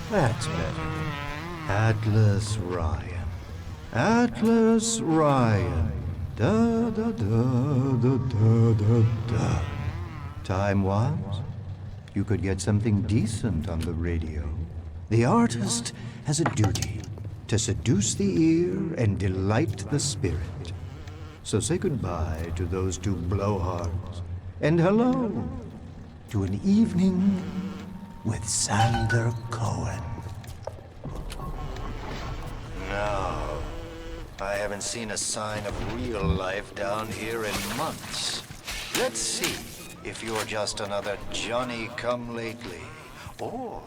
That's better. Atlas Ryan. Atlas Ryan. Da da da da da da da. Time was, you could get something decent on the radio. The artist has a duty to seduce the ear and delight the spirit. So say goodbye to those two blowhards, and hello to an evening with Sander Cohen. No, I haven't seen a sign of real life down here in months. Let's see if you're just another Johnny-come-lately, or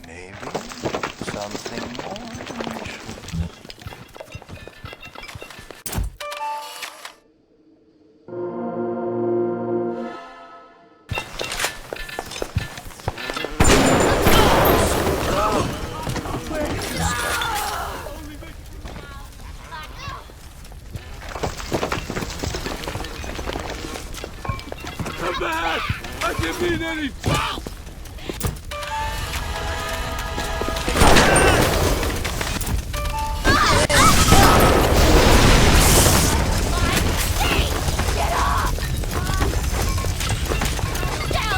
maybe something more delicious. Come back! I didn't mean any...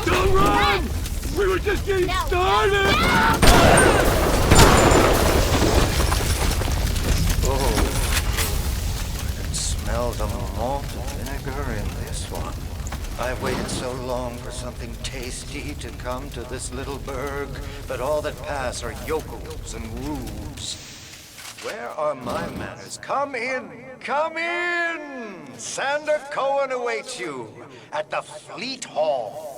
Don't run! We were just getting started! Oh, I can smell the malt vinegar in this one. I've waited so long for something tasty to come to this little burg, but all that pass are yokels and rubes. Where are my manners? Come in! Come in! Sander Cohen awaits you at the Fleet Hall.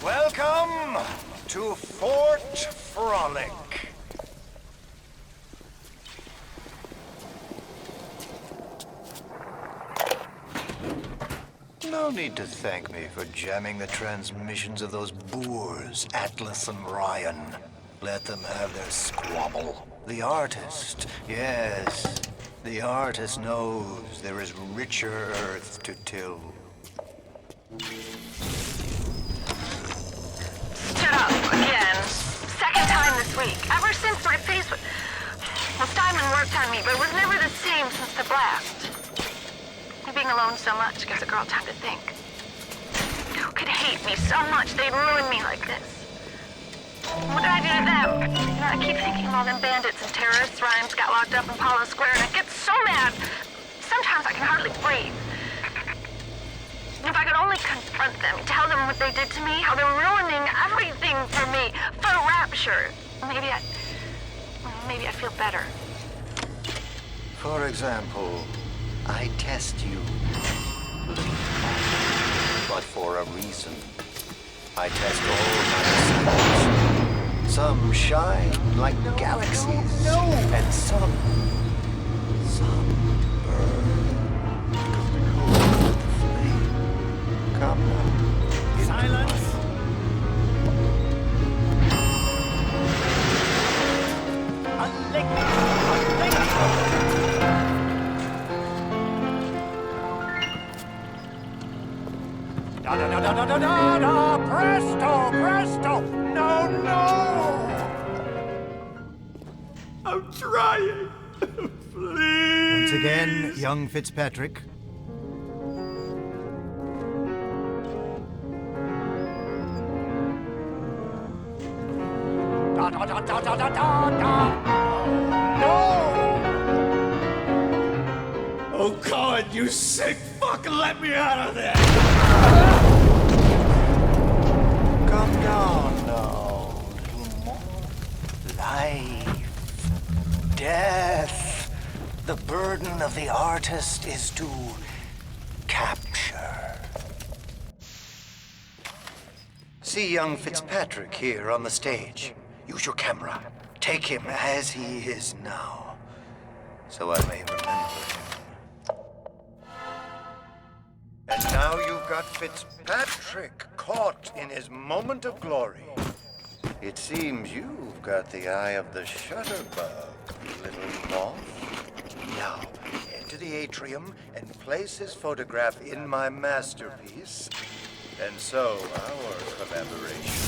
Welcome to Fort Frolic. No need to thank me for jamming the transmissions of those boors, Atlas and Ryan. Let them have their squabble. The artist, yes, the artist knows there is richer earth to till. Stood up again. Second time this week. Ever since my face was... Well, Steinman worked on me, but it was never the same since the blast. Being alone so much gives a girl time to think. Who could hate me so much they'd ruin me like this? What did I do to them? You know, I keep thinking of all them bandits and terrorists Ryan's got locked up in Apollo Square, and I get so mad. Sometimes I can hardly breathe. If I could only confront them, tell them what they did to me, how they're ruining everything for me, for Rapture, maybe I feel better. For example, I test you. But for a reason. I test all my symbols. Some shine like galaxies. And some burn. Cool with the flame. Come now. Silence! Da-da-da-da-da! Presto! Presto! No, no! I'm trying. Please. Once again, young Fitzpatrick. Da-da-da-da-da-da-da! No! Oh God, you sick fuck! Let me out of there! Come down now, little more. Life, death. The burden of the artist is to capture. See young Fitzpatrick here on the stage. Use your camera. Take him as he is now, so I may remember him. And now you've got Fitzpatrick caught in his moment of glory. It seems you've got the eye of the shutterbug, little moth. Now, head to the atrium and place his photograph in my masterpiece. And so, our collaboration.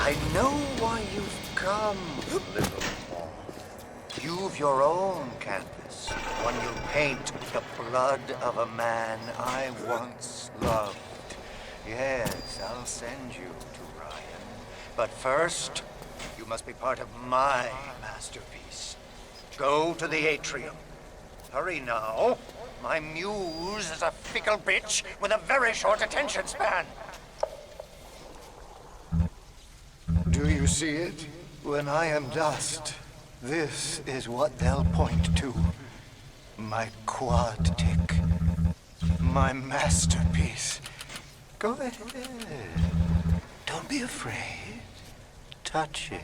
I know why you've come, little more. You've your own canvas, one you'll paint with the blood of a man I once loved. Yes, I'll send you to Ryan. But first, you must be part of my masterpiece. Go to the atrium. Hurry now. My muse is a fickle bitch with a very short attention span. Do you see it? When I am dust, this is what they'll point to. My quad tick. My masterpiece. Go ahead. Don't be afraid. Touch it.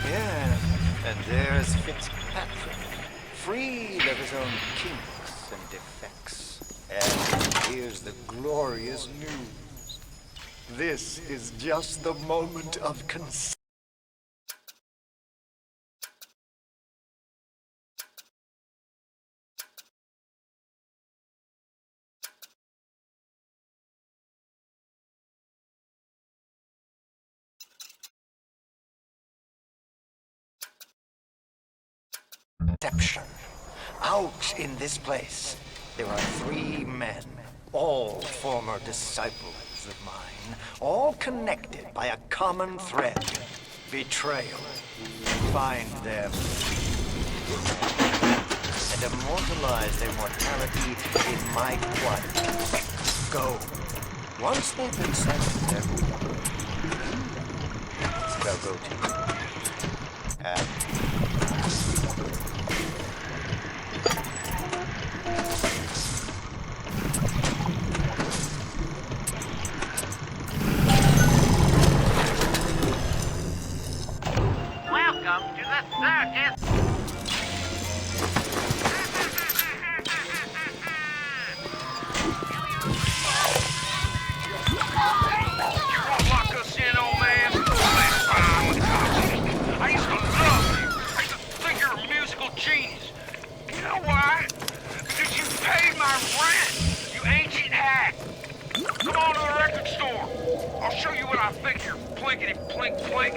Yeah, and there's Fitzpatrick. Freed of his own kinks and defects. And here's the glorious news. This is just the moment of conception. Out in this place, there are 3 men, all former disciples of mine, all connected by a common thread, betrayal. Find them and immortalize their mortality in my quad. Go. Once they've been sent to their home, they'll go to Welcome to the circus! You won't lock us in, old man? I used to love you. I used to think you're a musical I figure. Plinkety plink plink.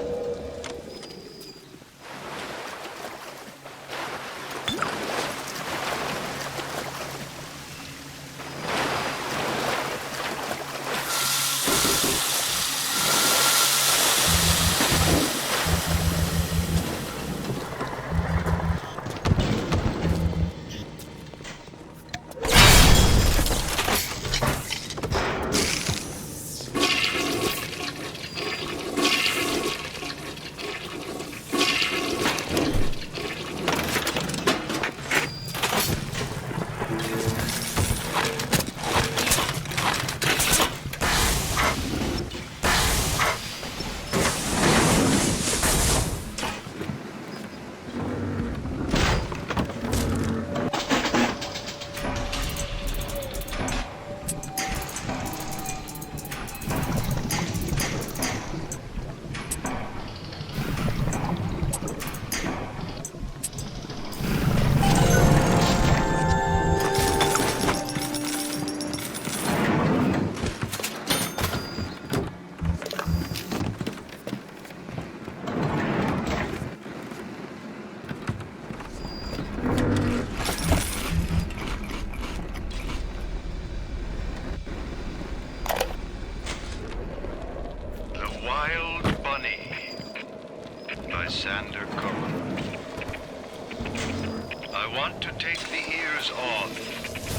I want to take the ears off,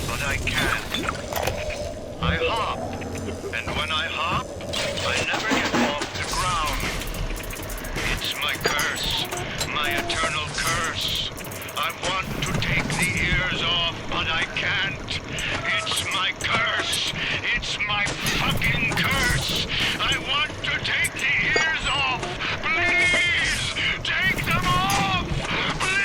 but I can't. I hop, and when I hop, I never get off the ground. It's my curse, my eternal curse. I want to take the ears off, but I can't. It's my curse. It's my fucking curse. I want to take the ears off. Please, take them off. Please.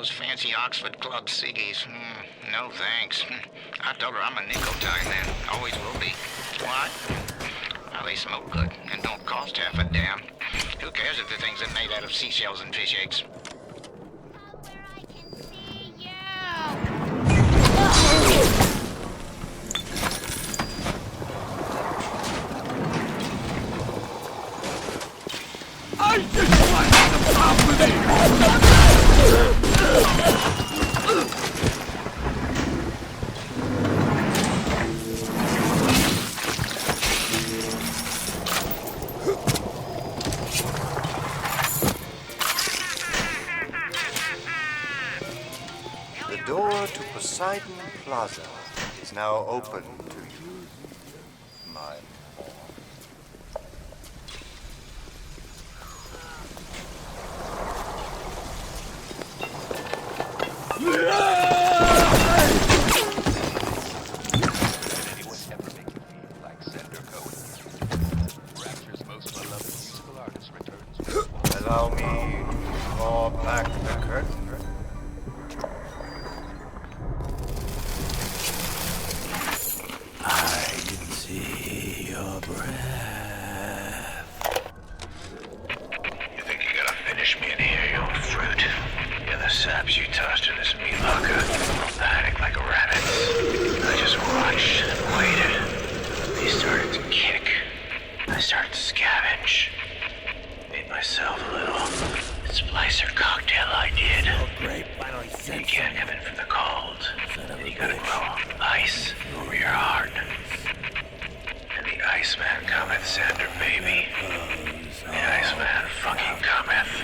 Fancy Oxford Club ciggies. No thanks. I told her I'm a nicotine man. Always will be. What? Well, they smoke good and don't cost half a damn. Who cares if the things are made out of seashells and fish eggs? I just want to stop with it! The door to Poseidon Plaza is now open to you, my pawn. Allow me to draw back the curtain. I can see your breath. You think you gotta finish me in here, you old fruit? You're the saps you tossed in this meat locker, hiding like a rabbit. I just watched and waited. They started to kick. I started to scavenge. Made myself a little splicer cocktail I did. Oh, great. Finally said You can't come in from the cold. And you gotta grow ice over your heart. And the Iceman cometh, Sander, baby. The Iceman fucking cometh.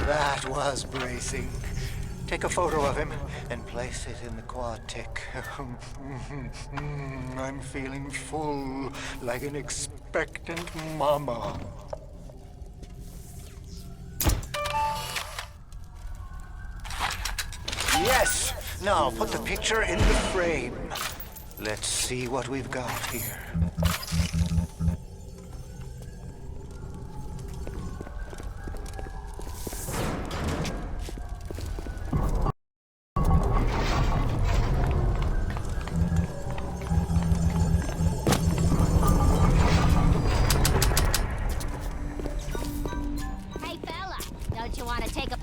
That was bracing. Take a photo of him and place it in the quad tick. I'm feeling full, like an expectant mama. Yes! Now put the picture in the frame. Let's see what we've got here. Hey fella, don't you want to take a...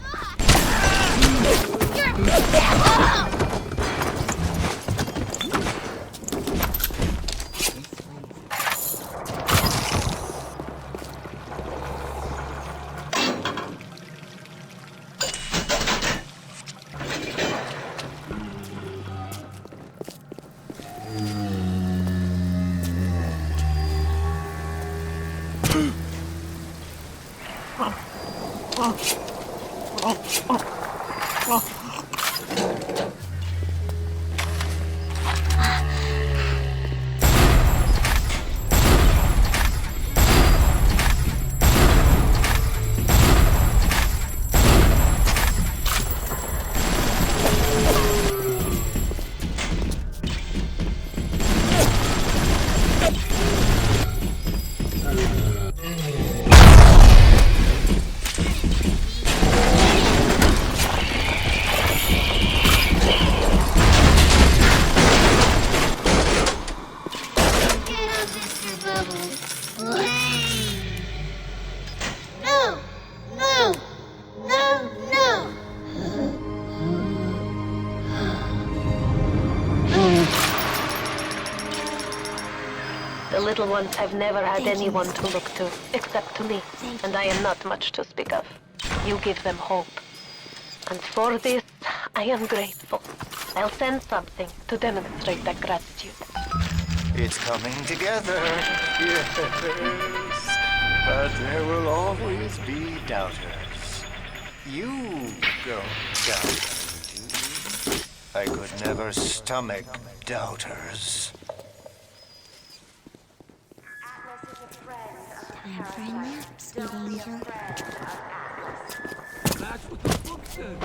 The little ones have never had anyone to look to, except to me, and I am not much to speak of. You give them hope. And for this, I am grateful. I'll send something to demonstrate that gratitude. It's coming together, yes. But there will always be doubters. You don't doubt, do you? I could never stomach doubters. Time for a nap, sweet angel. That's what the book said.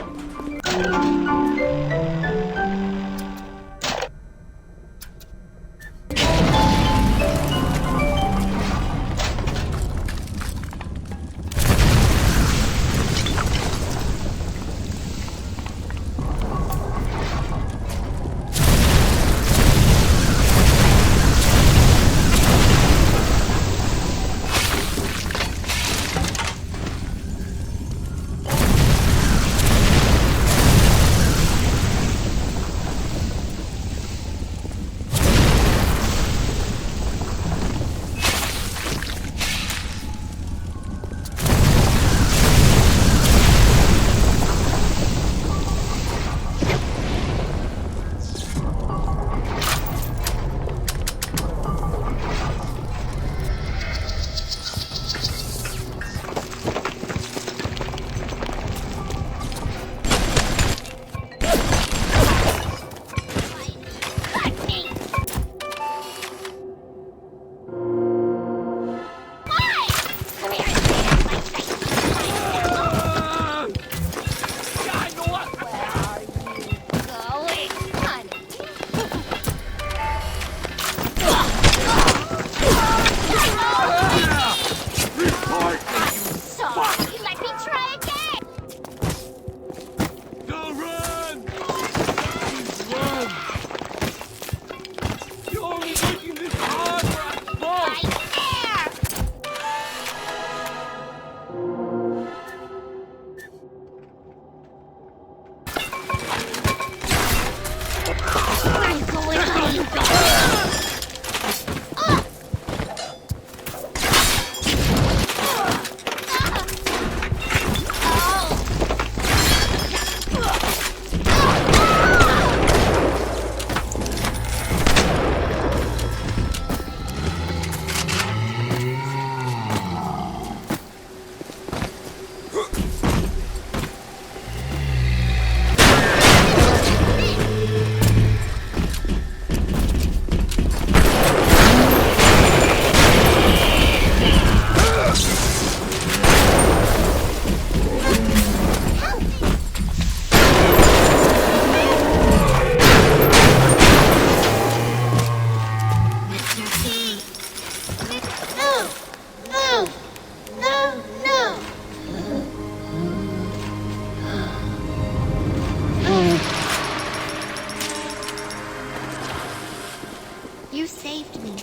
You saved me.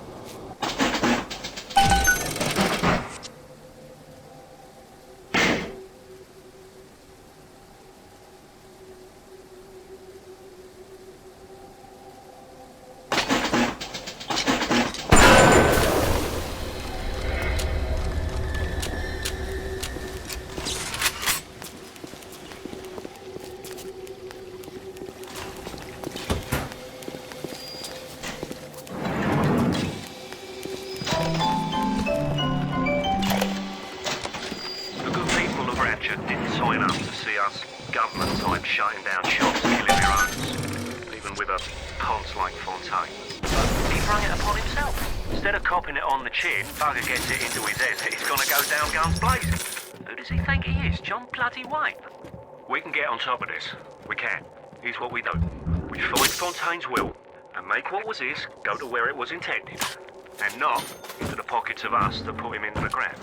Government-type shutting down shops, killing their owners, even with a ponce like Fontaine. But he brought it upon himself. Instead of copping it on the chin, bugger gets it into his head that he's gonna go down guns blazing. Who does he think he is, John bloody Wayne? We can get on top of this. We can. Here's what we do. We find Fontaine's will, and make what was his go to where it was intended, and not into the pockets of us that put him into the ground.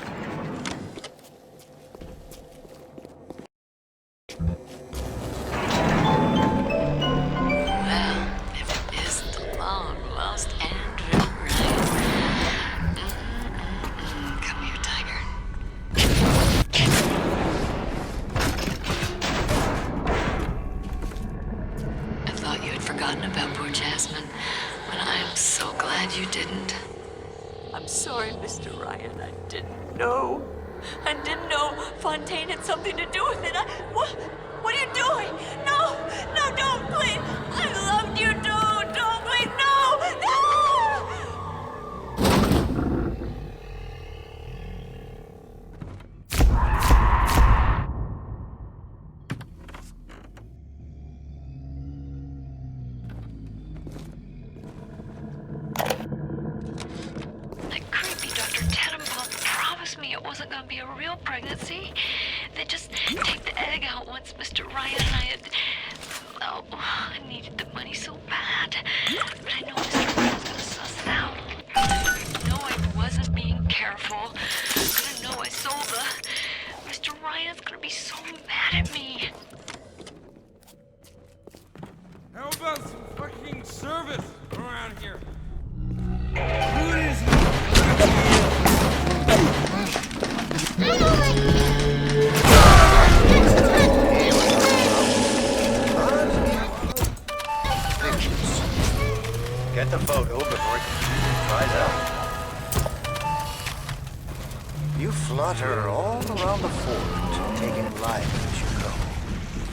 I'm sorry, Mr. Ryan. I didn't know. I didn't know Fontaine had something to do with it. What are you doing? No, don't, please. I loved you, don't, please, no! It wasn't gonna be a real pregnancy. They just take the egg out once Mr. Ryan and I had... Oh, I needed the money so bad. But I know Mr. Ryan was gonna suss it out. I know I wasn't being careful. But I know I sold the... Mr. Ryan's gonna be so mad at me. How about some fucking service around here? Who is it? Get the boat overboard. Try that. You flutter all around the fort, taking life as you go.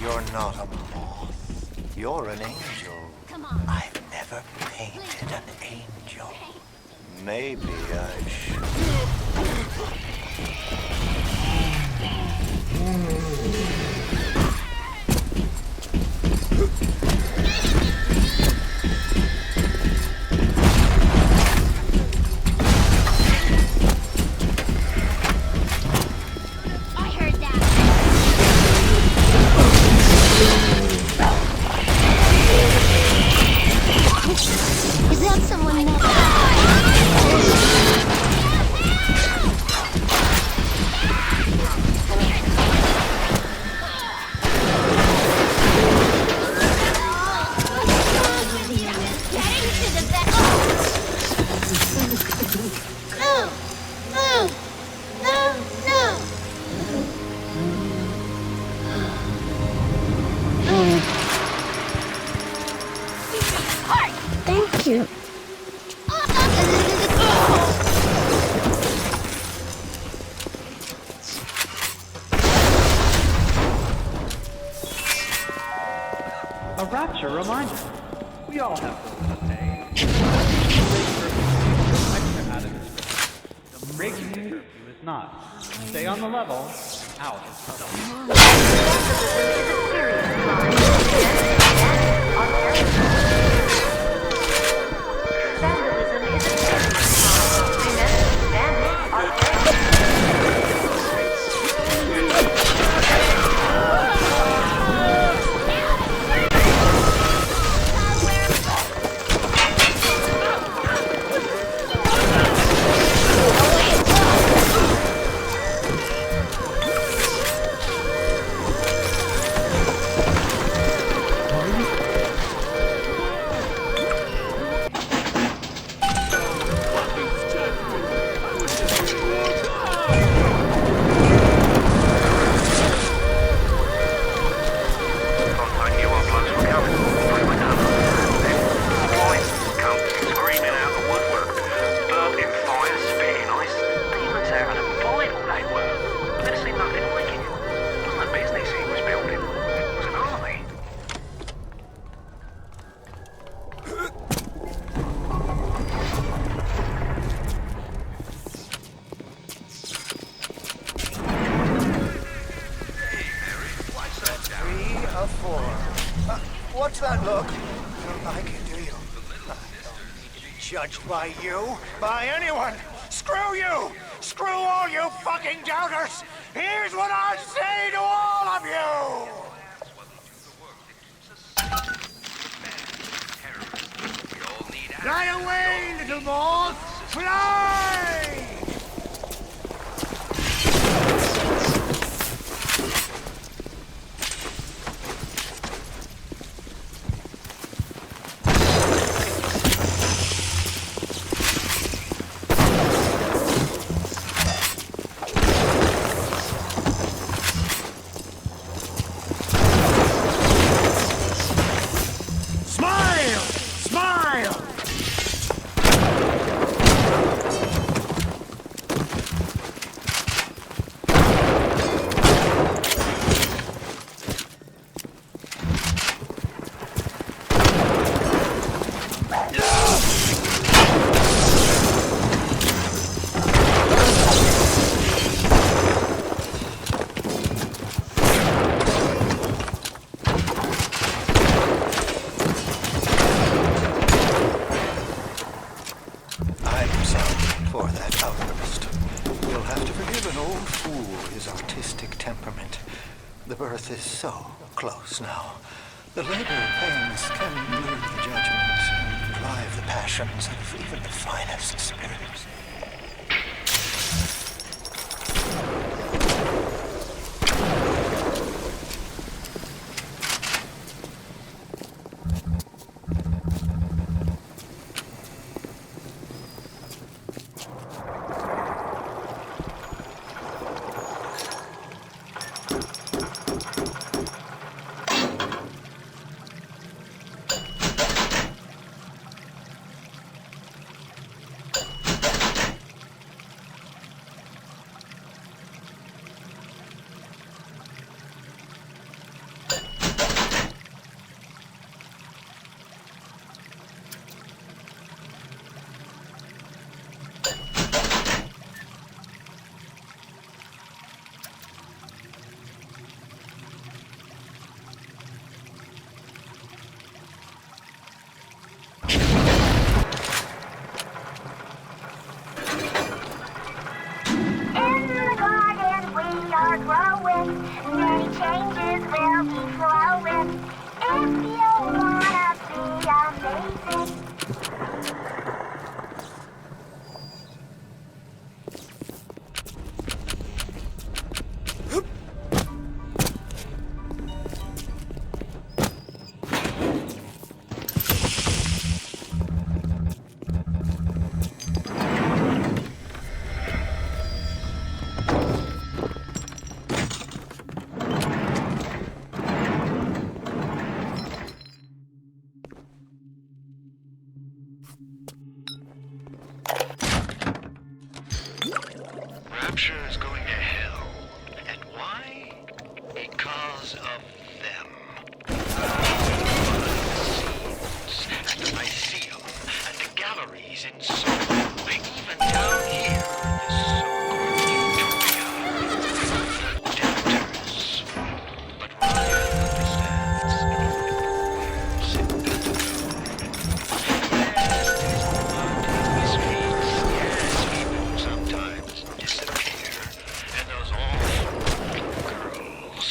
You're not a moth. You're an angel. Come on. I've never painted an angel. Maybe I should. Is that someone else? Thank you. A rapture reminder. We all have bills to pay. The breaking curfew is not. Stay on the level. Out is trouble. that look? You don't like it, do you? I don't need to be judged by you, by anyone. Screw you! Screw all you fucking doubters! Here's what I say to all of you! Fly away, little moth! Fly! The birth is so close now. The labor pains can blur the judgments and drive the passions of even the finest spirits. Rapture is going to hell. And why? Because of them. And the Lyceum, and the galleries in Soho, even down here in this so-called utopia. The doubters. But Ryan understands. Yes, people sometimes disappear. And those awful girls.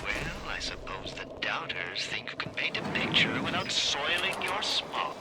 Well, I suppose the doubters think you can paint a picture without soiling your smock.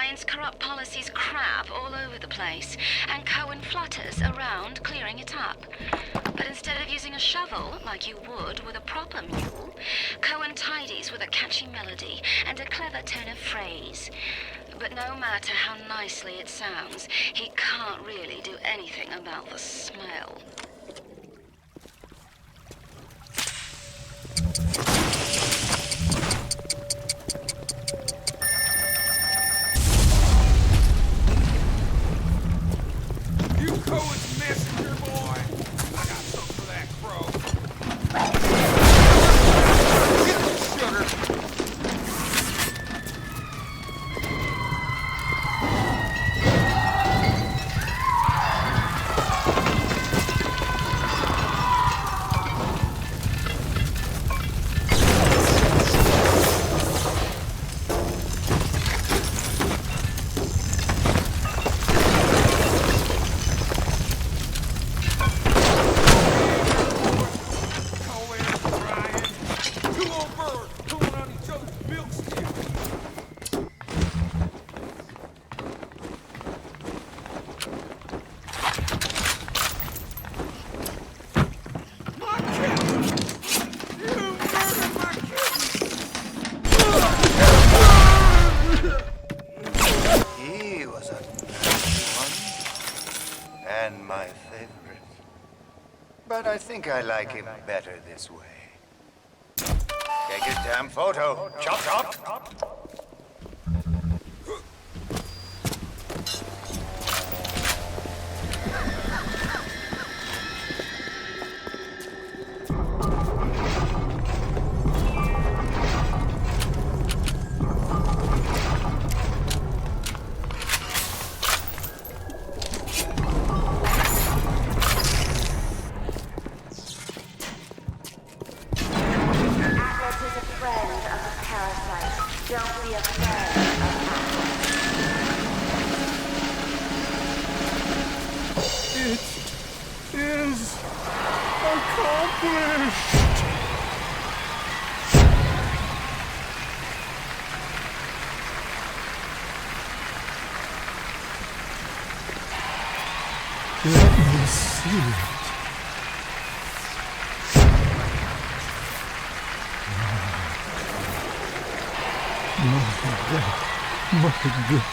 Ryan's corrupt policies crap all over the place, and Cohen flutters around clearing it up. But instead of using a shovel, like you would with a proper mule, Cohen tidies with a catchy melody and a clever turn of phrase. But no matter how nicely it sounds, he can't really do anything about the smell. You Cohen's messenger boy! I got something for that crow. Get the sugar! He was a nasty one, and my favorite. But I think I like him better this way. Take his damn photo. Chop, chop. Let me see it. My God.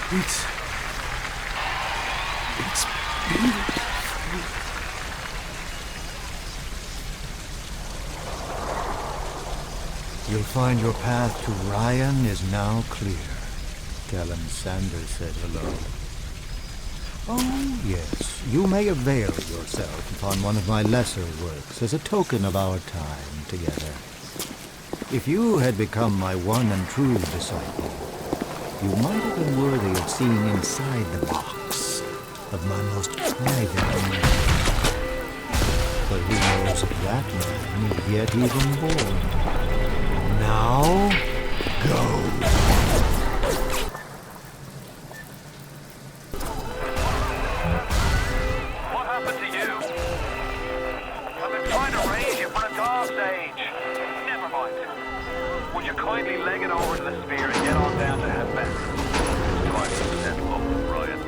It's beautiful. You'll find your path to Ryan is now clear. Kellen Sanders said hello. Oh, yes, you may avail yourself upon one of my lesser works as a token of our time together. If you had become my one and true disciple, you might have been worthy of seeing inside the box of my most private memory. But who knows if that man is yet even born. Now, go. Kindly leg it over to the spear and get on down to headband. It's time to settle up with Ryan.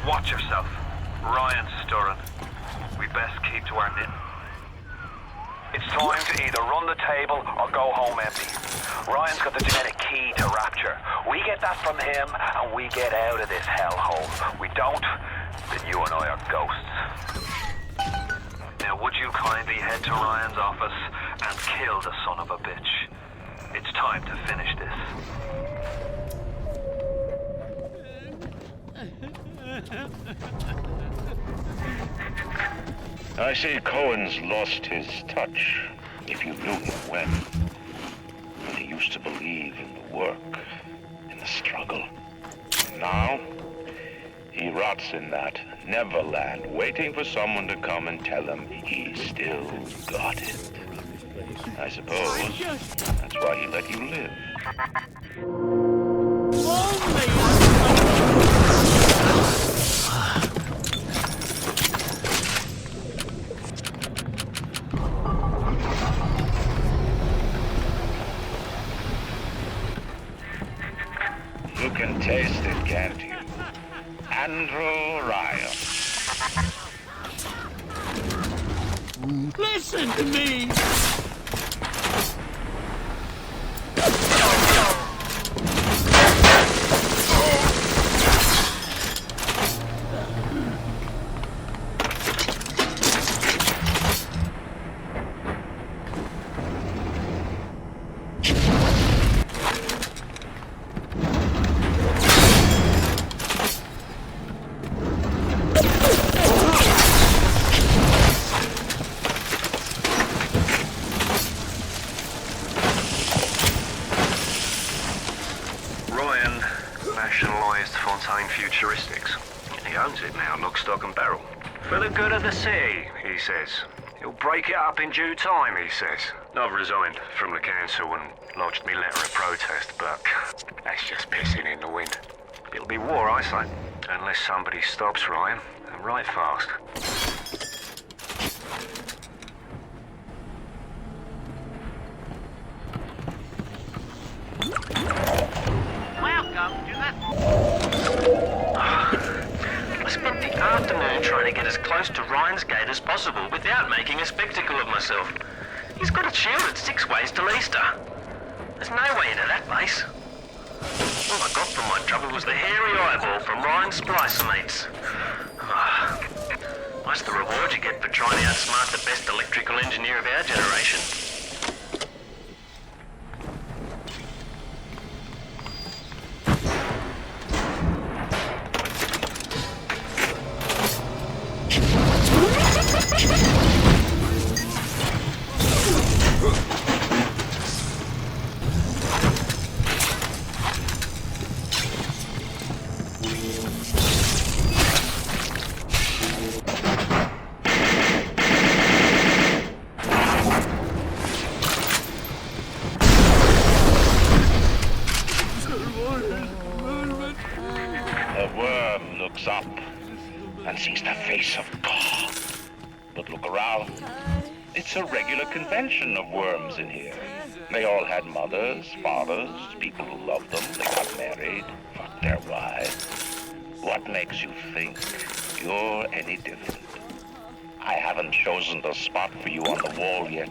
Watch yourself. Ryan's stirring. We best keep to our knitting. It's time to either run the table or go home empty. Ryan's got the genetic key to Rapture. We get that from him and we get out of this hellhole. We don't, then you and I are ghosts. Now would you kindly head to Ryan's office and kill the son of a bitch? It's time to finish this. I see Cohen's lost his touch, if you knew him when. He used to believe in the work, in the struggle. Now, he rots in that Neverland, waiting for someone to come and tell him he still got it. I suppose that's why he let you live. You can taste it, can't you? Andrew Ryan. Listen to me! For the good of the city, he says. He'll break it up in due time, he says. I've resigned from the council and lodged me letter of protest, but that's just pissing in the wind. It'll be war, I say, unless somebody stops Ryan, and right fast. Welcome to the... I spent the afternoon trying to get as close to Ryan's gate as possible without making a spectacle of myself. He's got it shielded 6 ways till Easter. There's no way into that place. All I got from my trouble was the hairy eyeball from Ryan's splicer mates. That's the reward you get for trying to outsmart the best electrical engineer of our generation. Up and sees the face of God. But look around. It's a regular convention of worms in here. They all had mothers, fathers, people who loved them. They got married, fucked their wives. What makes you think you're any different? I haven't chosen the spot for you on the wall yet.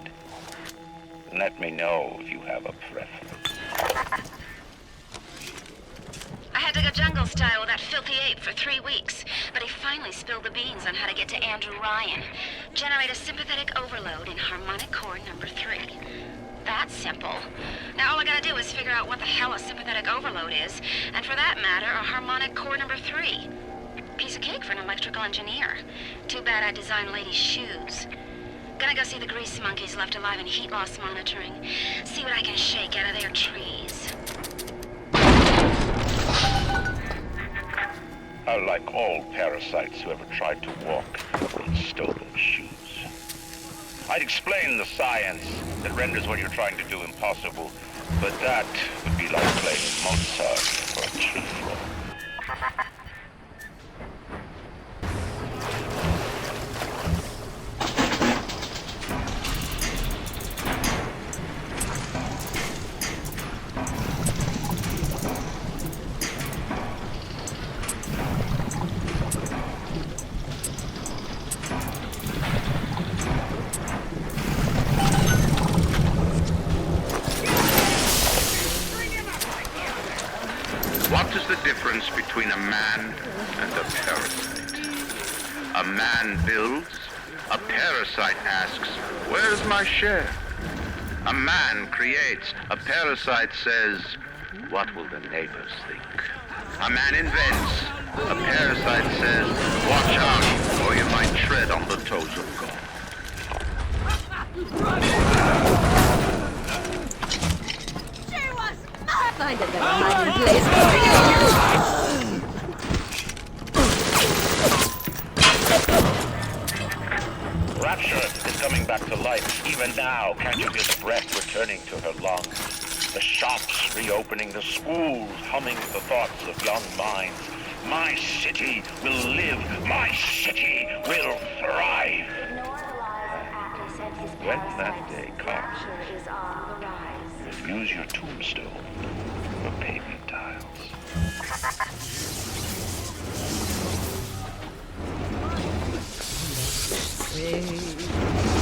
Let me know if you have a preference. I had to go jungle style with that filthy ape for 3 weeks, but he finally spilled the beans on how to get to Andrew Ryan. Generate a sympathetic overload in harmonic core number 3. That's simple. Now all I gotta do is figure out what the hell a sympathetic overload is, and for that matter, a harmonic core number 3. Piece of cake for an electrical engineer. Too bad I designed ladies' shoes. Gonna go see the grease monkeys left alive in heat loss monitoring. See what I can shake out of their trees. I like all parasites who ever tried to walk in stolen shoes. I'd explain the science that renders what you're trying to do impossible, but that would be like playing Mozart for a chief role. between a man and a parasite. A man builds, a parasite asks, where's my share? A man creates, a parasite says, what will the neighbors think? A man invents, a parasite says, watch out, or you might tread on the toes of God. Find a better hiding place for you! Rapture is coming back to life. Even now, can't you feel the breath returning to her lungs? The shops reopening, the schools humming the thoughts of young minds. My city will live. My city will thrive. When that day comes, use your tombstone for paving tiles.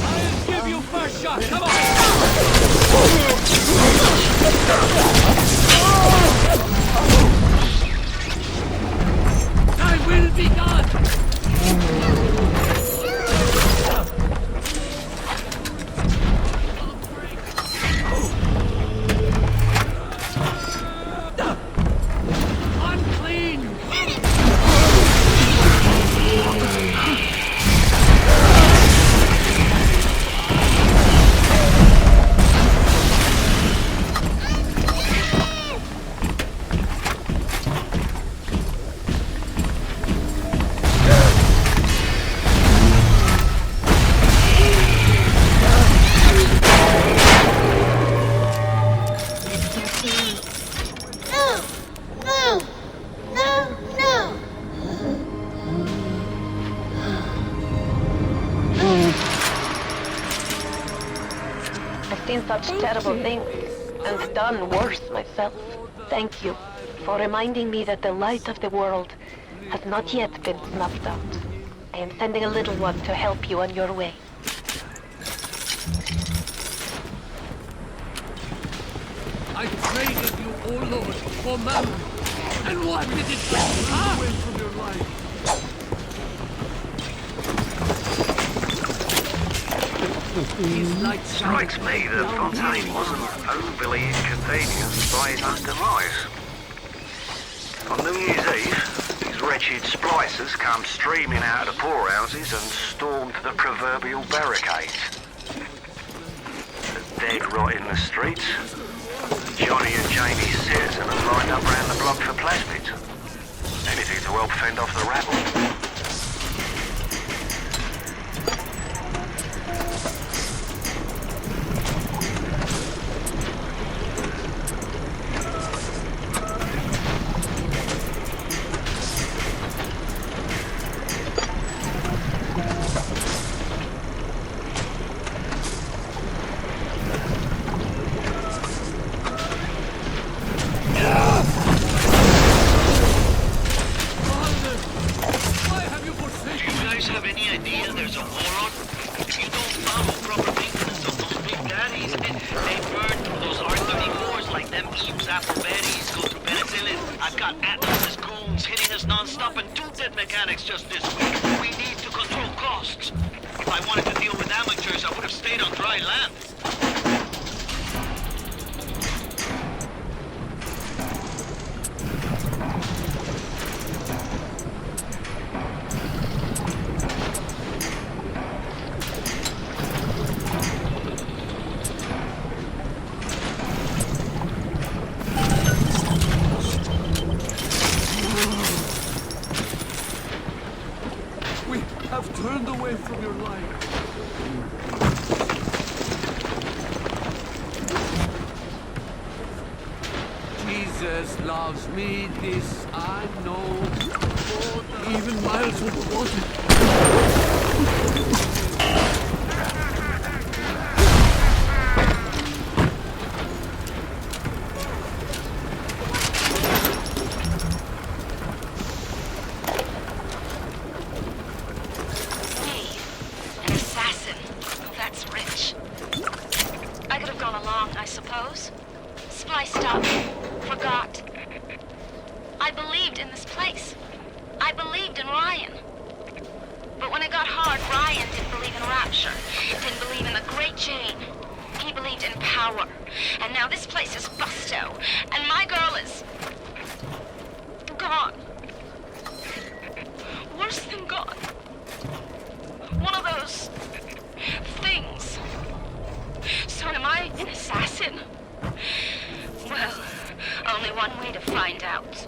I'll give you first shot. Come on. Time will be gone. Such terrible things, and done worse myself. Thank you for reminding me that the light of the world has not yet been snuffed out. I am sending a little one to help you on your way. I traded you, O Lord, for mammon. And what did it take away from your life? Strikes me that Fontaine wasn't overly inconvenienced by his own demise. On New Year's Eve, these wretched splicers come streaming out of the poorhouses and stormed the proverbial barricades. The dead rot in the streets. Johnny and Jamie's citizen are lined up round the block for plasmids. Anything to help fend off the rabble. Just this week. We need to control costs. If I wanted to deal with amateurs, I would have stayed on dry land. Turned away from your life. Jesus loves me, this I know. Even Miles would want it. Spliced up. Forgot. I believed in this place. Ryan. But when it got hard, Ryan didn't believe in rapture. Didn't believe in the Great Chain. He believed in power. And now this place is busto. And my girl is... gone. Worse than gone. One of those... things. So am I an assassin? Well, only one way to find out.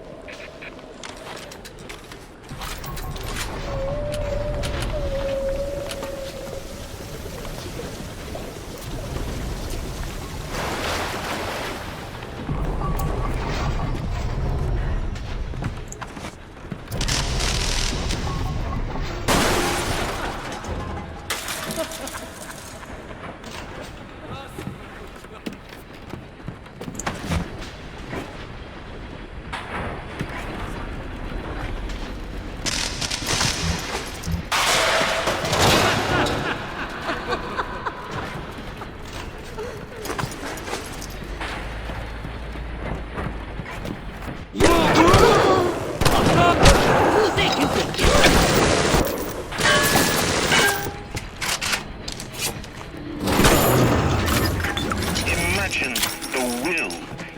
Imagine the will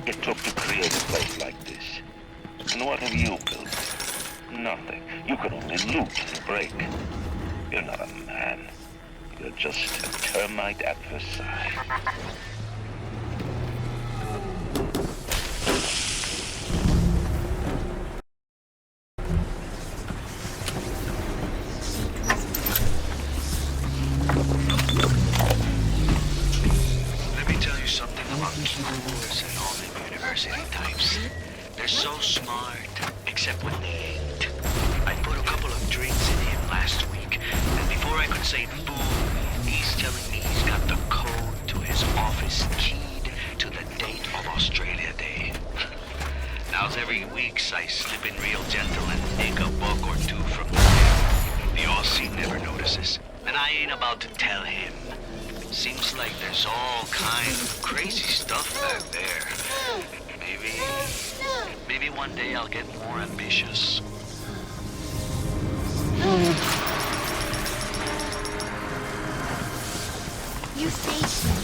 it took to create a place like this. And what have you built? Nothing. You can only loot and break. You're not a man. You're just a termite at Versailles. Let me tell you something about keyboards and all them university types. They're so smart, except when they ain't. I put a couple of drinks in him last week, and before I could say boo, he's telling me he's got the code to his office keyed to the date of Australia Day. Now's every weeks I slip in real gentle and nick a buck or two from the The Aussie never notices, and I ain't about to tell him. Seems like there's all kinds of crazy stuff back there. Maybe one day I'll get more ambitious. You saved me.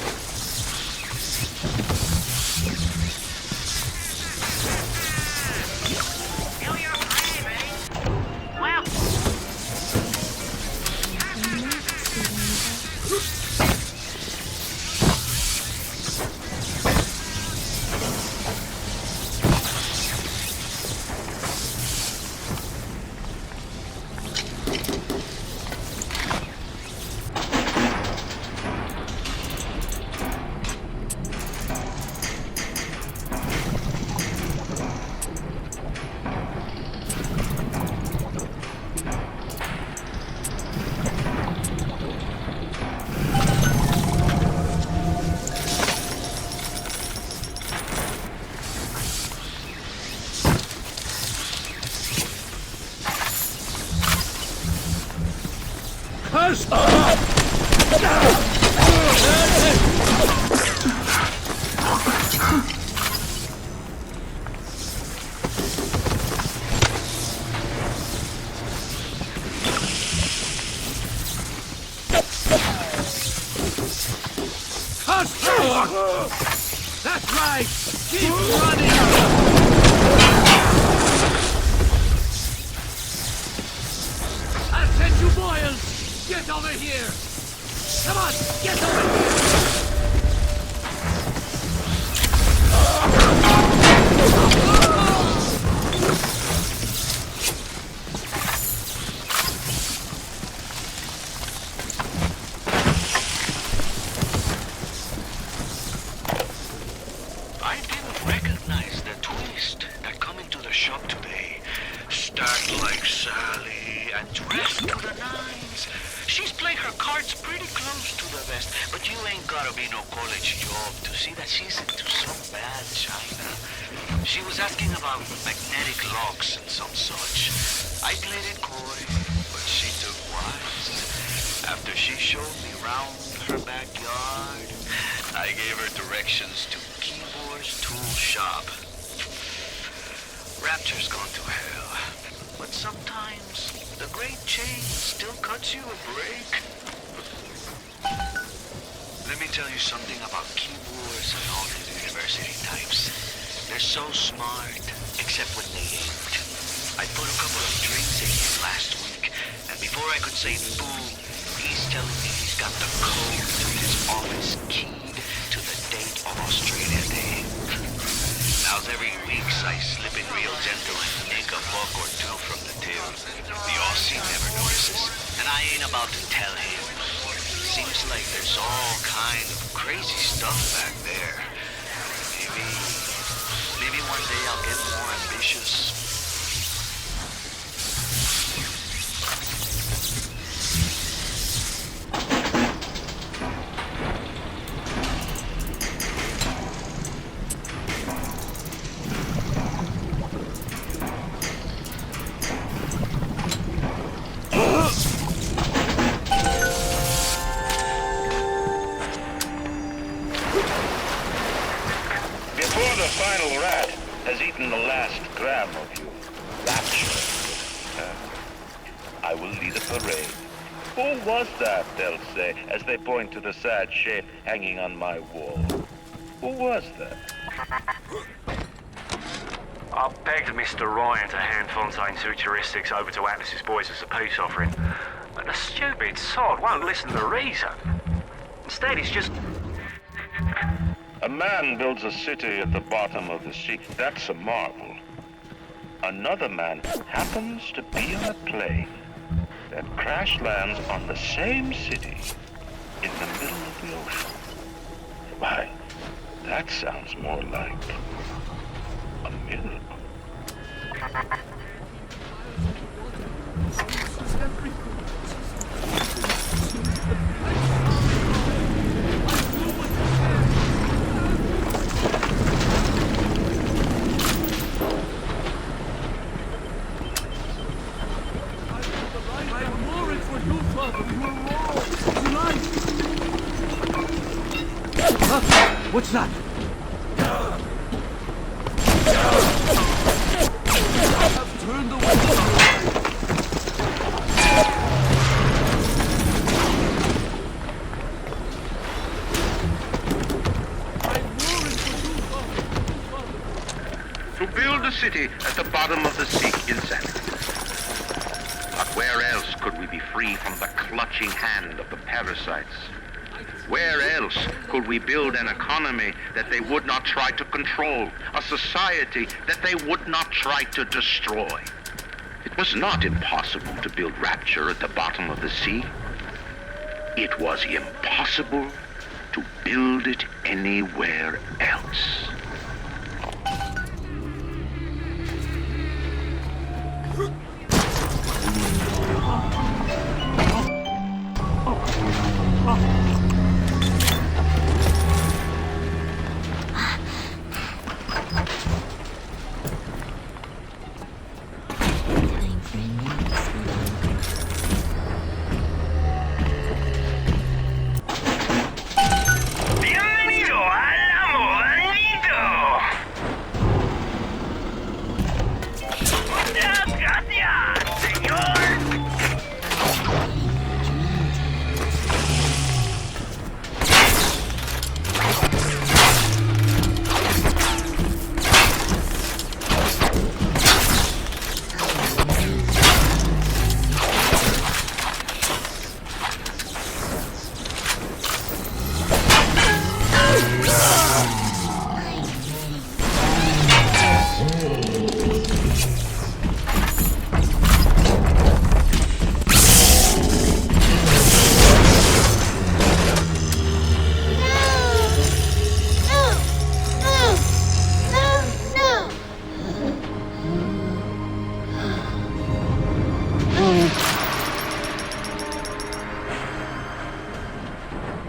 That's right! Keep running! I'll send you boils! Get over here! Come on, get over here! I didn't recognize the twist that come into the shop today. Stacked like Sally and dressed to the nines. She's played her cards pretty close to the vest, but you ain't gotta be no college job to see that she's into some bad china. She was asking about magnetic locks and some such. I played it coy, but she took wise. After she showed me round her backyard, I gave her directions to Keyboard's tool shop. Rapture's gone to hell, but sometimes the great change still cuts you a break. Let me tell you something about keyboards and all the university types. They're so smart, except when they ain't. I put a couple of drinks in him last week, and before I could say boo, he's telling me he's got the code to his office keyed to the date of Australia Day. Now every weeks I slip in real gentle and nick a buck or two from the till. The Aussie never notices, and I ain't about to tell him. Seems like there's all kind of crazy stuff back there. Maybe one day I'll get more ambitious. The last gram of you, rapture. I will lead a parade. Who was that, they'll say, as they point to the sad shape hanging on my wall? Who was that? I begged Mr. Ryan to hand Fontaine's heuristics over to Atlas's boys as a peace offering, but the stupid sod won't listen to reason. Instead, he's just... A man builds a city at the bottom of the sea. That's a marvel. Another man happens to be on a plane that crash lands on the same city in the middle of the ocean. Why, that sounds more like a miracle. What's that? Turn the wind. To build a city at the bottom of the sea, insanity. But where else could we be free from the clutching hand of the parasites? Where else could we build an economy that they would not try to control, a society that they would not try to destroy? It was not impossible to build rapture at the bottom of the sea. It was impossible to build it anywhere else.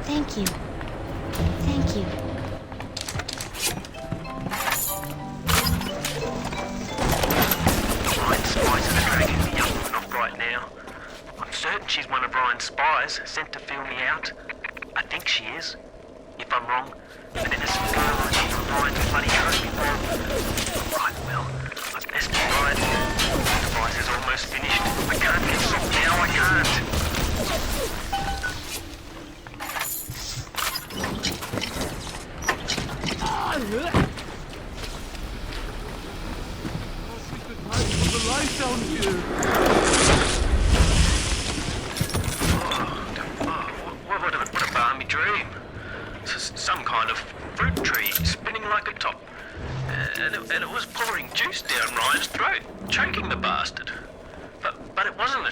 Thank you. Thank you. Ryan's spies are dragging me up and off right now. I'm certain she's one of Ryan's spies sent to fill me out. I think she is. If I'm wrong, an innocent girl running from Ryan's bloody home. Right, well, I best be right. The device is almost finished. I can't get some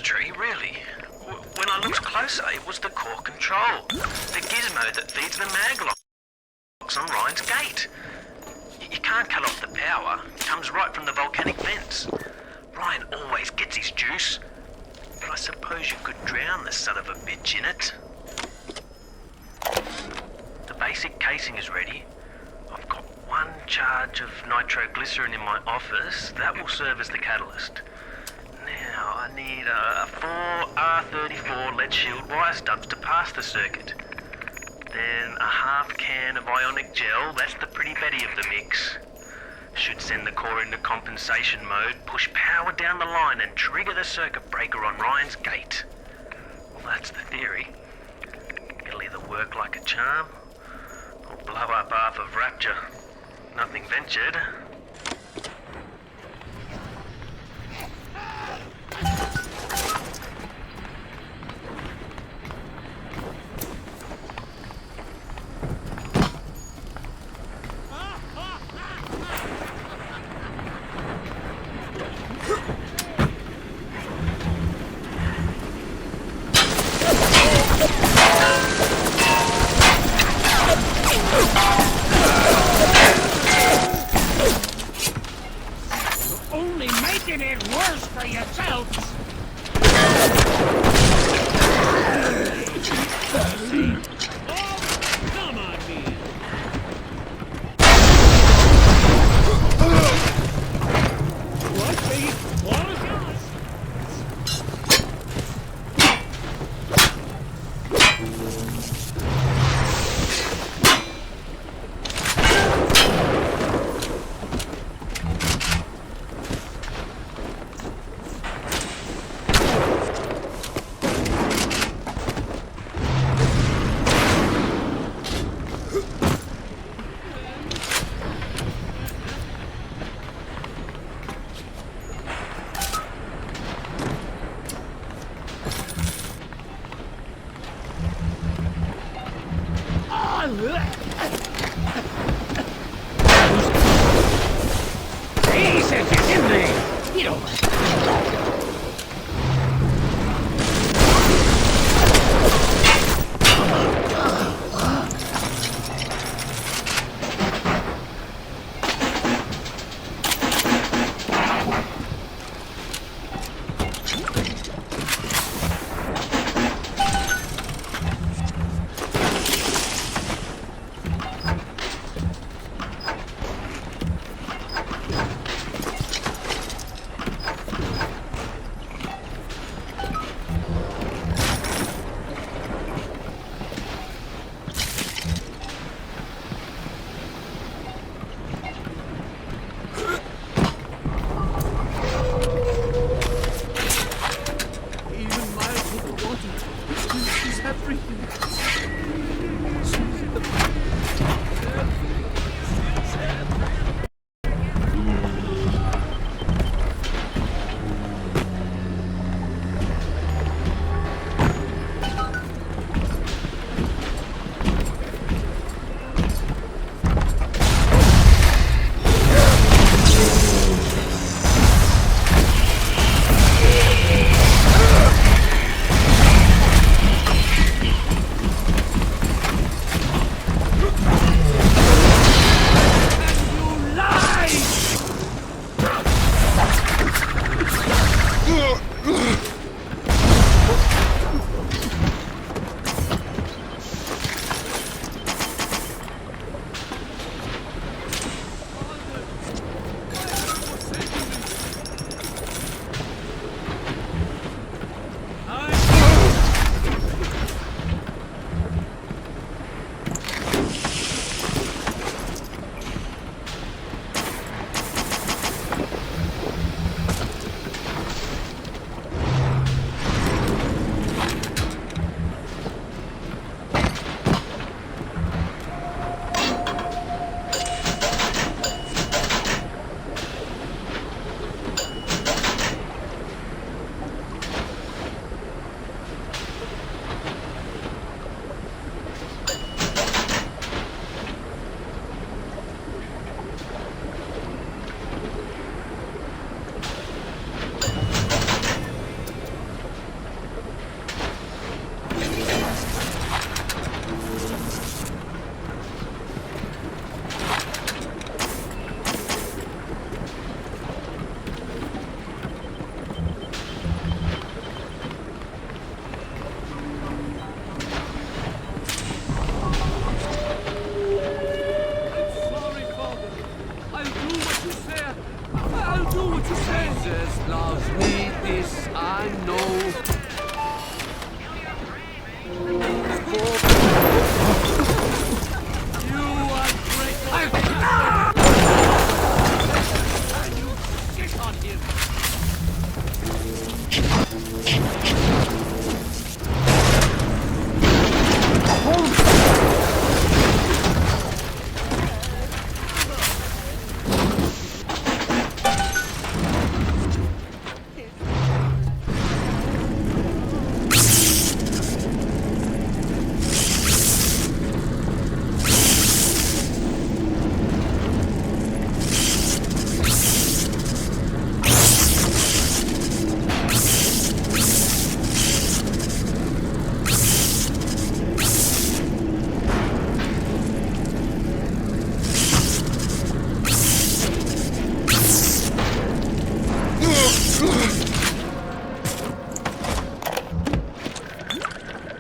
circuitry, really. When I looked closer, it was the core control. The gizmo that feeds the mag locks on Ryan's gate. You can't cut off the power. It comes right from the volcanic vents. Ryan always gets his juice. But I suppose you could drown the son of a bitch in it. The basic casing is ready. I've got 1 charge of nitroglycerin in my office. That will serve as the catalyst. Now I need 4 R34 lead shield wire stubs to pass the circuit. Then a half can of ionic gel. That's the pretty Betty of the mix. Should send the core into compensation mode, push power down the line and trigger the circuit breaker on Ryan's gate. Well, that's the theory. It'll either work like a charm or blow up half of Rapture. Nothing ventured. Only making it worse for yourselves! Oh, come on, man! What, baby? All is yours! I know. You are great. And you get on him.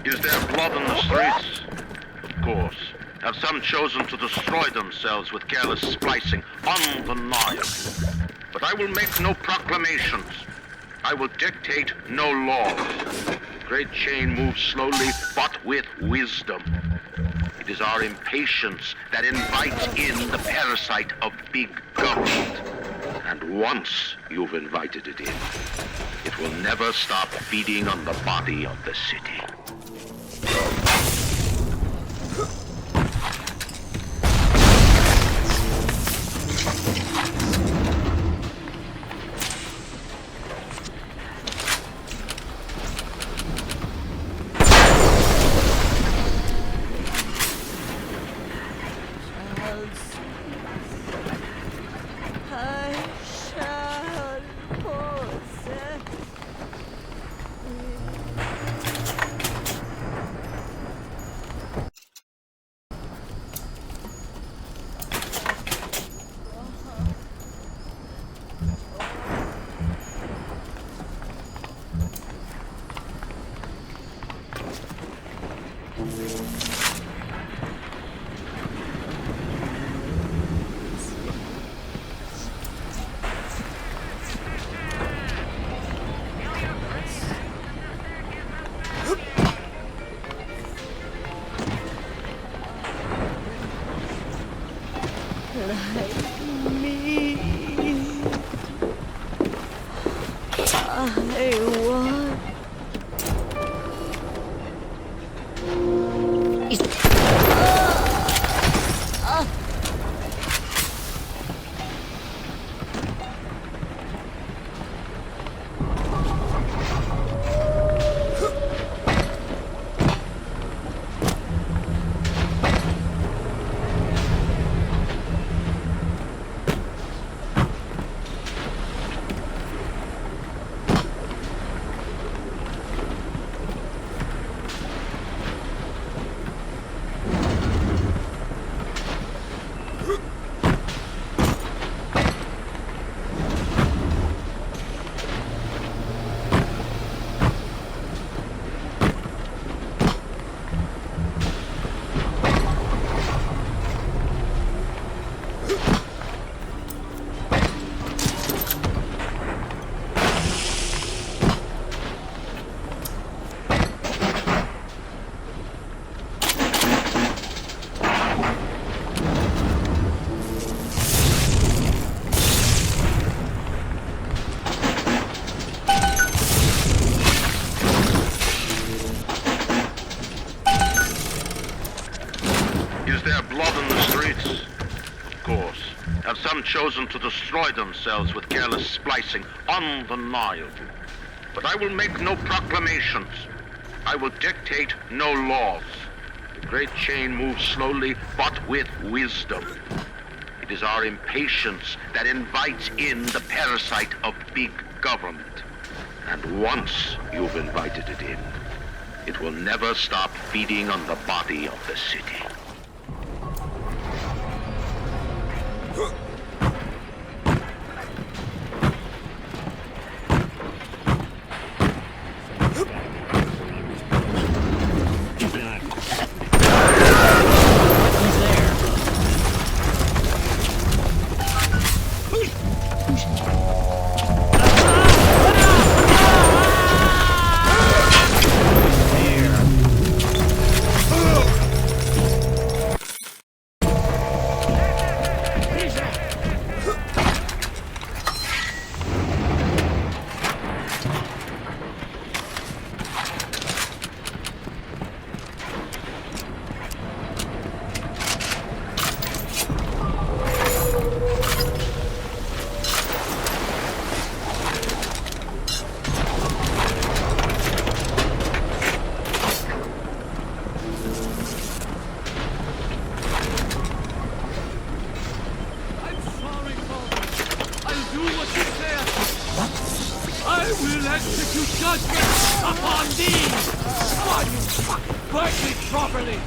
Is there blood in the streets? Of course. Have some chosen to destroy themselves with careless splicing? Undeniable. But I will make no proclamations. I will dictate no laws. The great chain moves slowly, but with wisdom. It is our impatience that invites in the parasite of big government. And once you've invited it in, it will never stop feeding on the body of the city. Chosen to destroy themselves with careless splicing, undeniable. But I will make no proclamations. I will dictate no laws. The great chain moves slowly, but with wisdom. It is our impatience that invites in the parasite of big government. And once you've invited it in, it will never stop feeding on the body of the city. will execute judgment upon thee! Come on, you fuck! Work me properly!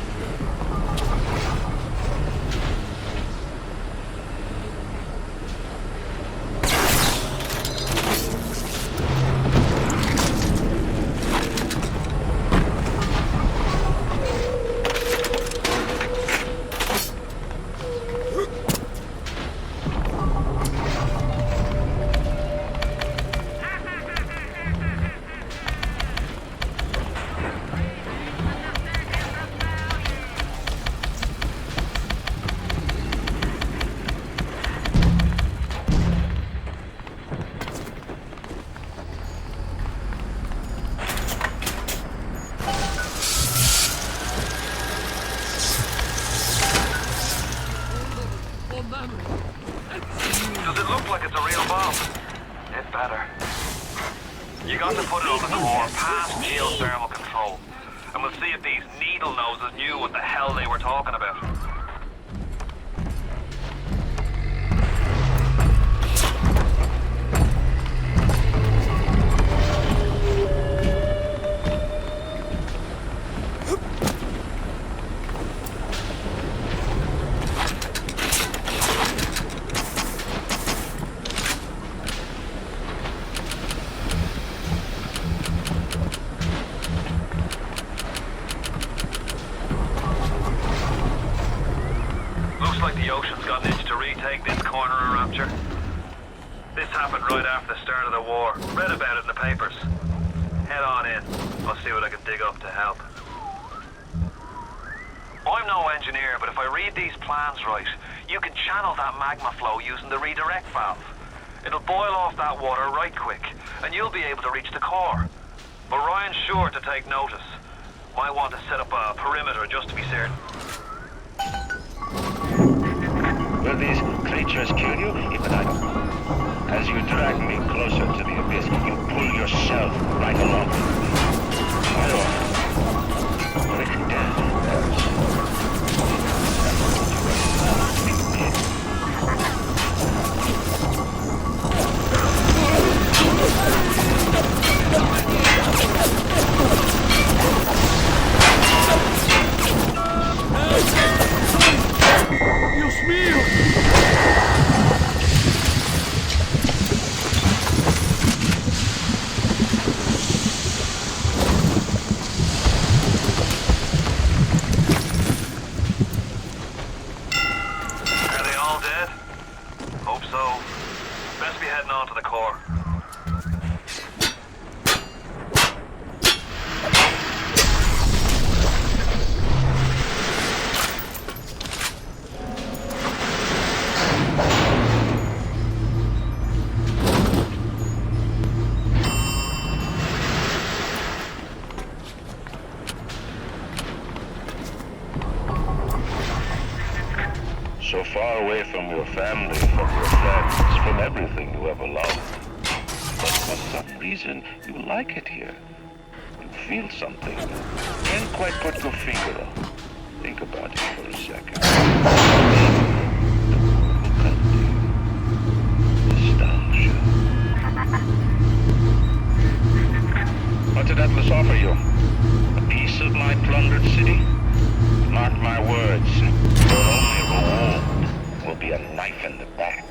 Does it look like it's a real bomb? It better. You got to put it on the core, past geothermal control. And we'll see if these needle noses knew what the hell they were talking about. Looks like the ocean's got an itch to retake this corner of Rapture. This happened right after the start of the war. Read about it in the papers. Head on in. I'll see what I can dig up to help. I'm no engineer, but if I read these plans right, you can channel that magma flow using the redirect valve. It'll boil off that water right quick, and you'll be able to reach the core. But Ryan's sure to take notice. Might want to set up a perimeter just to be certain. Will these creatures kill you? Even I don't know. As you drag me closer to the abyss, you pull yourself right along with me. My order. Break down. Dios mío! Are they all dead? Hope so. Best be heading on to the core. So far away from your family, from your friends, from everything you ever loved. But for some reason, you like it here. You feel something. Can't quite put your finger on. Think about it for a second. The world will come to you. Nostalgia. What did Atlas offer you? A piece of my plundered city? Mark my words, your only reward will be a knife in the back.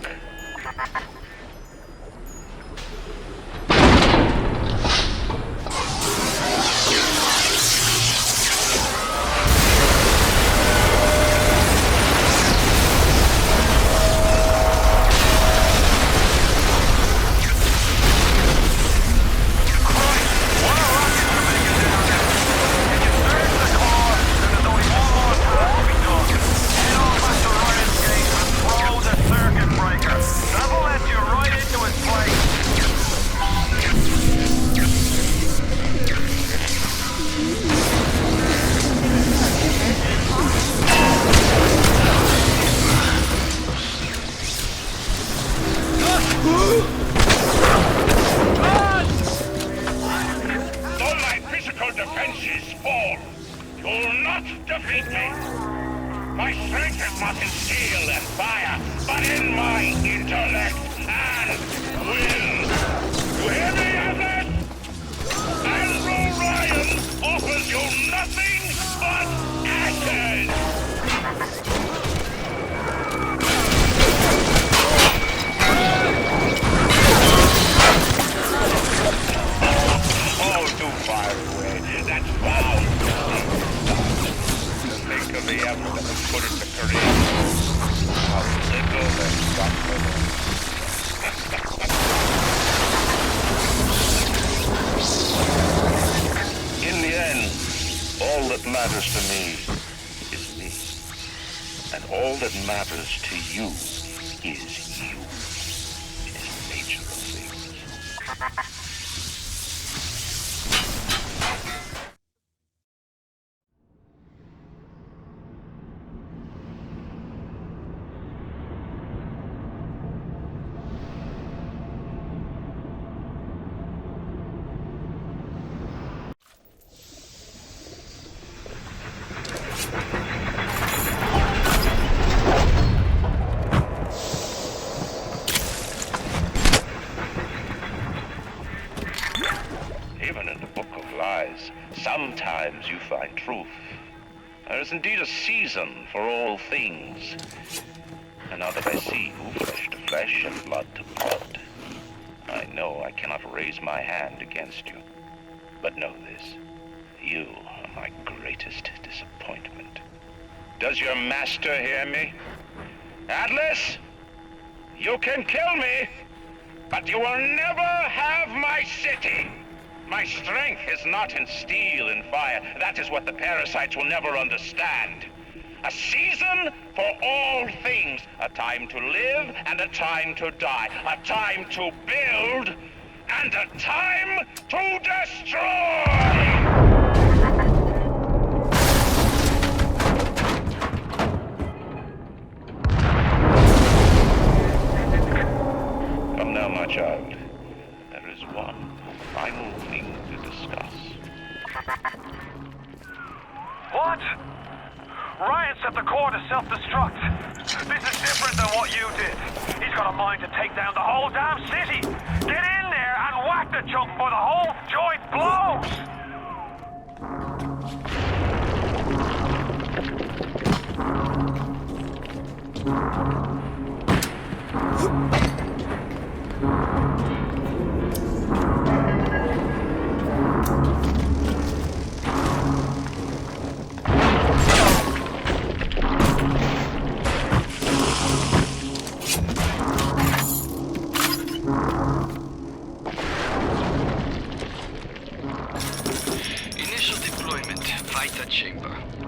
Though my physical defenses fall, you'll not defeat me. My strength is not in steel and fire, but in my intellect and will. You hear me, Atlas? and put it to career. How little and comfortable. In the end, all that matters to me is me. And all that matters to you is you. It is the nature of things. Sometimes you find truth. There is indeed a season for all things. And now that I see you flesh to flesh and blood to blood, I know I cannot raise my hand against you. But know this, you are my greatest disappointment. Does your master hear me? Atlas, you can kill me, but you will never have my city. My strength is not in steel and fire. That is what the parasites will never understand. A season for all things. A time to live and a time to die. A time to build and a time to destroy! Come now, my child. There is one final thing to discuss. What? Ryan set the core to self-destruct. This is different than what you did. He's got a mind to take down the whole damn city. Get in there and whack the chunk before the whole joint blows!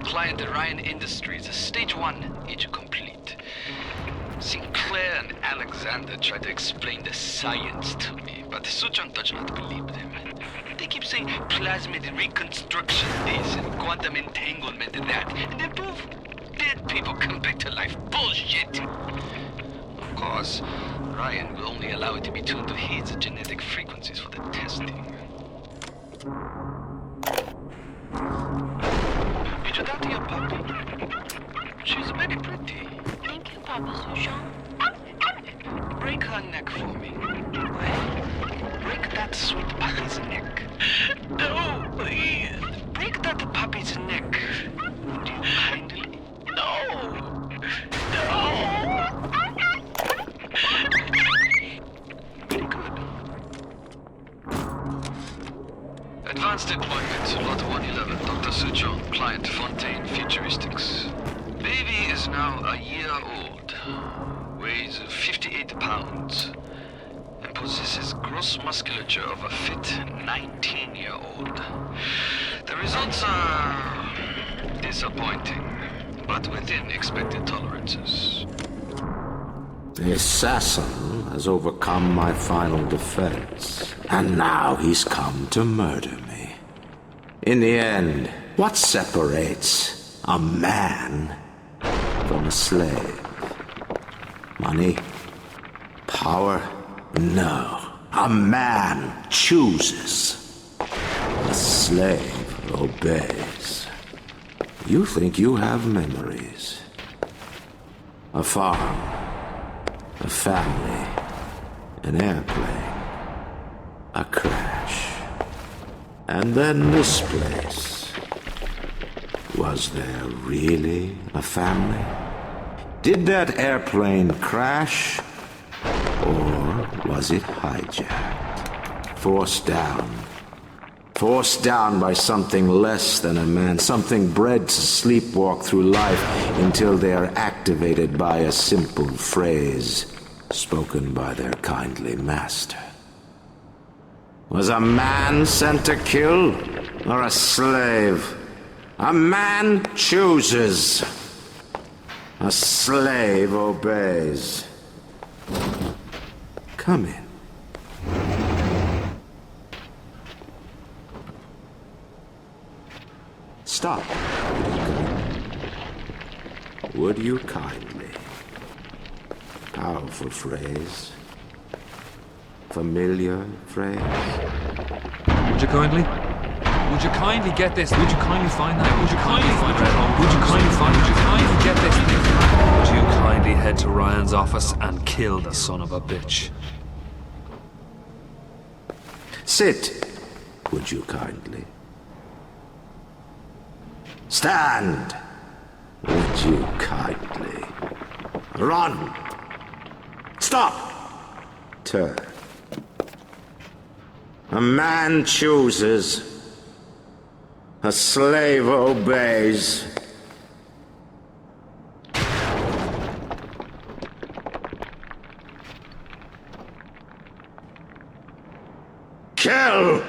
Client Ryan Industries, stage 1, each complete. Sinclair and Alexander tried to explain the science to me, but Suchong does not believe them. They keep saying plasmid reconstruction this and quantum entanglement that, and then poof, dead people come back to life. Bullshit! Of course, Ryan will only allow it to be tuned to his genetic frequencies for the testing. That your puppy? She's very pretty. Thank you, Papa Sushon. Break her neck for me. Break that sweet puppy's neck. No, please. Break that puppy's neck. Would you kindly? No. No. Very good. Advanced deployment, Lot 111, Dr. Suchong, Client Fontaine Futuristics. Baby is now a year old, weighs 58 pounds, and possesses gross musculature of a fit 19-year-old. The results are disappointing, but within expected tolerances. The assassin has overcome my final defense, and now he's come to murder me. In the end, what separates a man from a slave? Money? Power? No. A man chooses. A slave obeys. You think you have memories. A farm. A family. An airplane. A crash. And then this place. Was there really a family? Did that airplane crash? Or was it hijacked? Forced down Forced down by something less than a man, something bred to sleepwalk through life until they are activated by a simple phrase spoken by their kindly master. Was a man sent to kill, or a slave? A man chooses. A slave obeys. Come in. Stop. Would you kindly? Powerful phrase. Familiar phrase. Would you kindly? Would you kindly get this? Would you kindly find that? Would you kindly find that? Would you kindly find? Would you kindly get this? Would you kindly head to Ryan's office and kill the son of a bitch? Sit. Would you kindly? Stand. Would you kindly? Run. Stop. Turn. A man chooses. A slave obeys. Kill!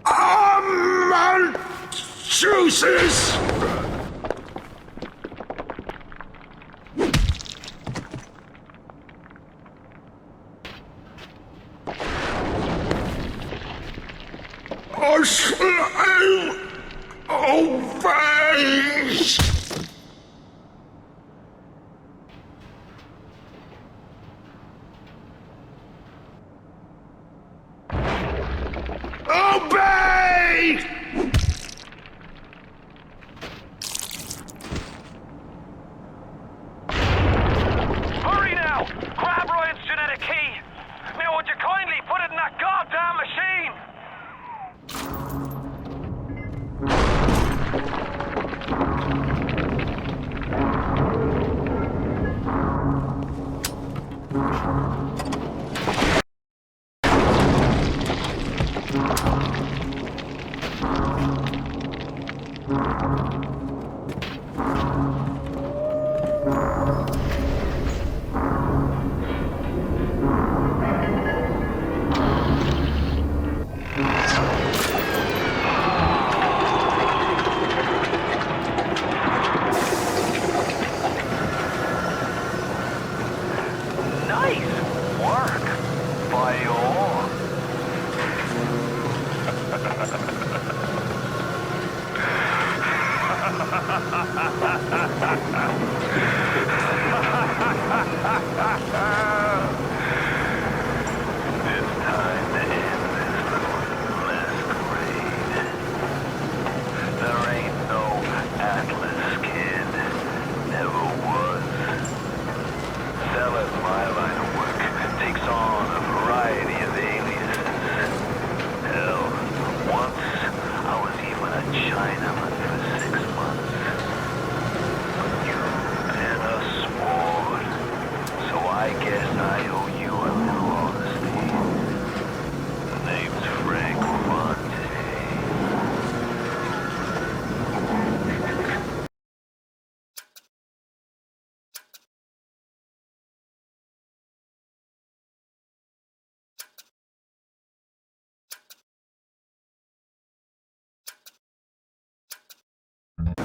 A man chooses! A slave obeys! Obey! Hurry now! Grab Ryan's genetic key! Now would you kindly put it in that goddamn machine?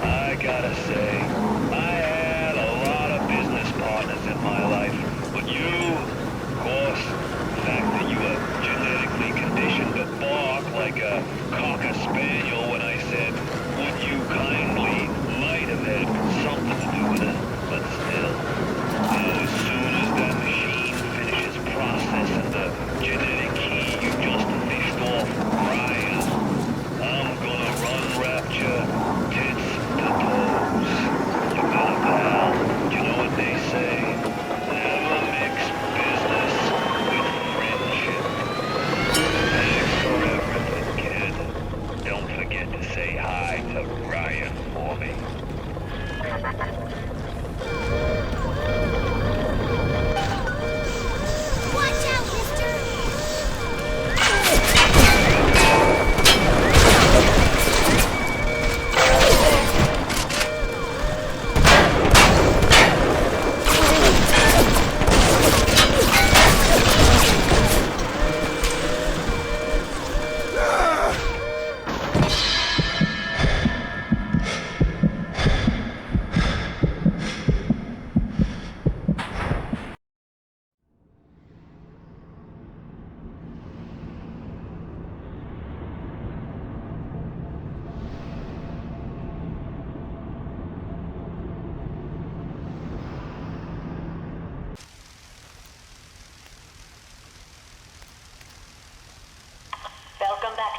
I gotta say, I had a lot of business partners in my life, but you, of course, the fact that you were genetically conditioned to bark like a cocker spaniel when I said, would you kindly, might have had something to do with it, but still. As soon as that machine finishes processing the genetic key you just fished off Ryan, I'm gonna run Rapture tits to toes.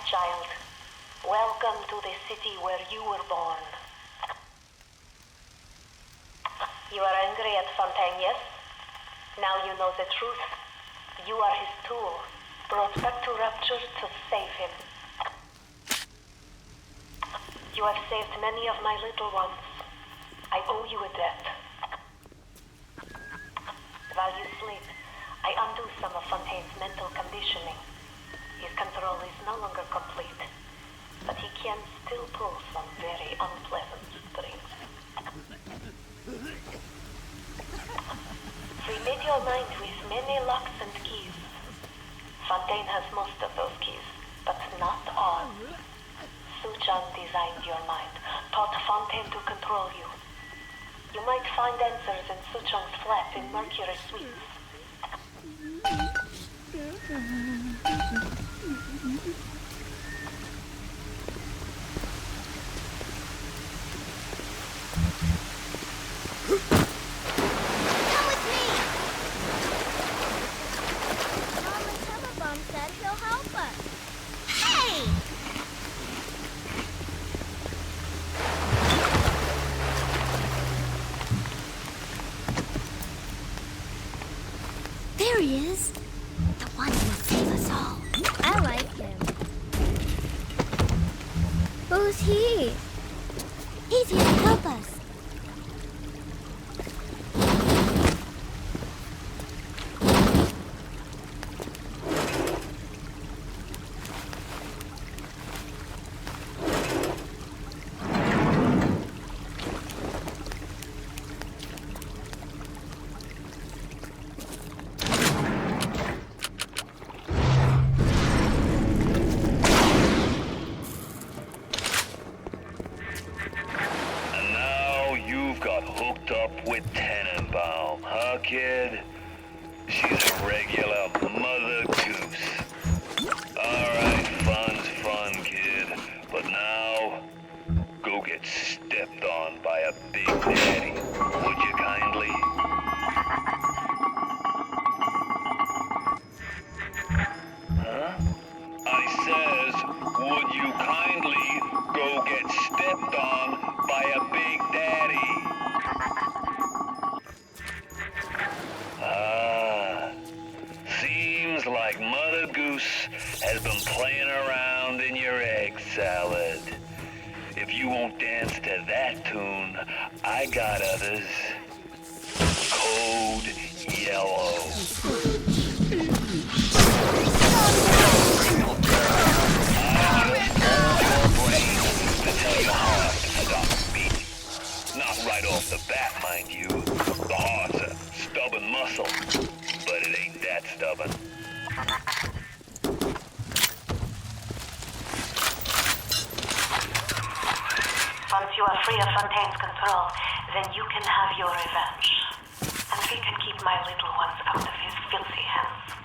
child. Welcome to the city where you were born. You are angry at Fontaine, yes? Now you know the truth. You are his tool, brought back to Rapture to save him. You have saved many of my little ones. I owe you a debt. While you sleep, I undo some of Fontaine's mental conditioning. His control is no longer complete, but he can still pull some very unpleasant strings. Remit your mind with many locks and keys. Fontaine has most of those keys, but not all. Suchan designed your mind, taught Fontaine to control you. You might find answers in Suchan's flat in Mercury Suites. Come with me! Mama Telebomb said he'll help us. Hey! There he is. The one who will save us all. I like him. Who's he? He's here to help us. Kid, she's a regular mother goose. Alright, fun's fun, kid, but now, go get stepped on by a big daddy, would you kindly? Huh? I says, would you kindly go get stepped on by a big daddy? Seems like Mother Goose has been playing around in your egg salad. If you won't dance to that tune, I got others. Code Yellow. To tell your heart to stop beating. Not right off the bat, mind you. The heart's a stubborn muscle, but it ain't that stubborn. Once you are free of Fontaine's control, then you can have your revenge. And we can keep my little ones out of his filthy hands.